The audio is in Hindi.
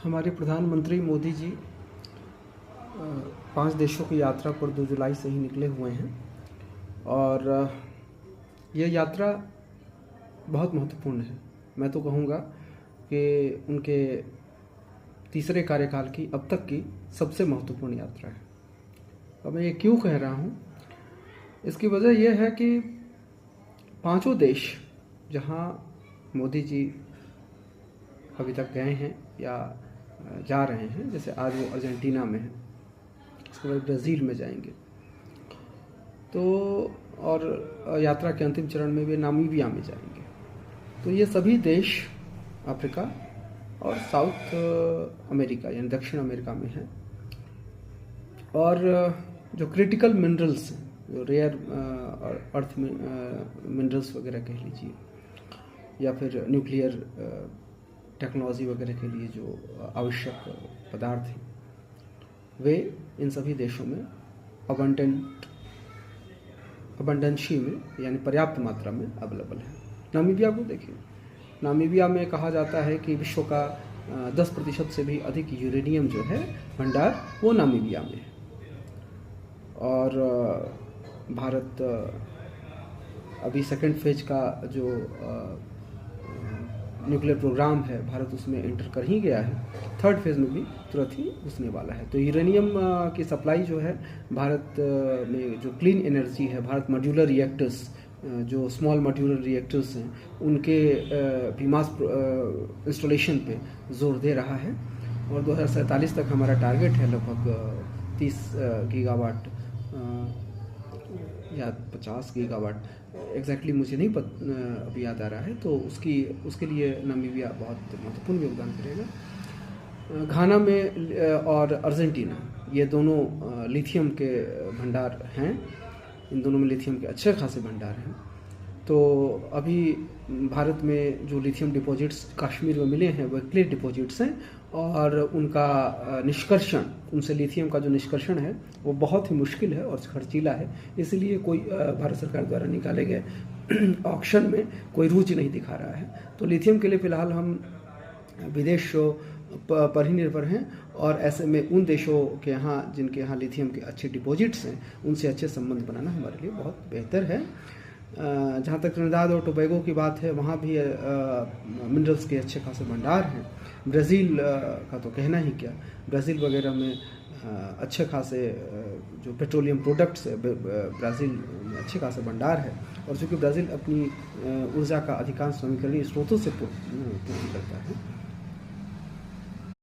हमारे प्रधानमंत्री मोदी जी 5 देशों की यात्रा पर 2 जुलाई से ही निकले हुए हैं और यह यात्रा बहुत महत्वपूर्ण है। मैं तो कहूँगा कि उनके तीसरे कार्यकाल की अब तक की सबसे महत्वपूर्ण यात्रा है। अब मैं ये क्यों कह रहा हूँ, इसकी वजह यह है कि 5 देश जहाँ मोदी जी अभी तक गए हैं या जा रहे हैं, जैसे आज वो अर्जेंटीना में हैं, उसके बाद ब्राज़ील में जाएंगे, तो और यात्रा के अंतिम चरण में वे नामीबिया में जाएंगे। तो ये सभी देश अफ्रीका और साउथ अमेरिका यानी दक्षिण अमेरिका में हैं और जो क्रिटिकल मिनरल्स हैं, जो रेयर अर्थ मिनरल्स वगैरह कह लीजिए या फिर न्यूक्लियर टेक्नोलॉजी वगैरह के लिए जो आवश्यक पदार्थ हैं, वे इन सभी देशों में अबंडेंसी में यानी पर्याप्त मात्रा में अवेलेबल है। नामीबिया को देखिए, नामीबिया में कहा जाता है कि विश्व का 10% से भी अधिक यूरेनियम जो है भंडार वो नामीबिया में है। और भारत अभी सेकंड फेज का जो न्यूक्लियर प्रोग्राम है, भारत उसमें एंटर कर ही गया है। थर्ड फेज में भी तुरंत ही घुसने वाला है। तो यूरेनियम की सप्लाई जो है भारत में, जो क्लीन एनर्जी है, भारत मॉड्यूलर रिएक्टर्स, जो स्मॉल मॉड्यूलर रिएक्टर्स हैं, उनके भी मास इंस्टॉलेशन पे जोर दे रहा है। और 2047 तक हमारा टारगेट है लगभग 30 गीगावाट या 50 गीगावाट, एग्जैक्टली मुझे नहीं अभी याद आ रहा है। तो उसके लिए नामीबिया बहुत महत्वपूर्ण योगदान करेगा। घाना में और अर्जेंटीना, ये दोनों लिथियम के भंडार हैं। इन दोनों में लिथियम के अच्छे खासे भंडार हैं। तो अभी भारत में जो लिथियम डिपॉजिट्स कश्मीर में मिले हैं वो क्ले डिपॉजिट्स हैं और उनका निष्कर्षण, उनसे लिथियम का जो निष्कर्षण है वो बहुत ही मुश्किल है और खर्चीला है। इसलिए कोई भारत सरकार द्वारा निकाले गए ऑक्शन में कोई रुचि नहीं दिखा रहा है। तो लिथियम के लिए फ़िलहाल हम विदेश पर ही निर्भर हैं और ऐसे में उन देशों के यहाँ जिनके यहाँ लिथियम के अच्छे डिपॉजिट्स हैं, उनसे अच्छे संबंध बनाना हमारे लिए बहुत बेहतर है। जहाँ तक त्रिनिदाद और टोबैगो की बात है, वहाँ भी मिनरल्स के अच्छे खासे भंडार हैं। ब्राज़ील का तो कहना ही क्या, ब्राज़ील वगैरह में अच्छे खासे जो पेट्रोलियम प्रोडक्ट्स है, ब्राज़ील में अच्छे खासे भंडार है। और चूँकि ब्राज़ील अपनी ऊर्जा का अधिकांश नवीकरणीय स्रोतों से पूर्ति करता है,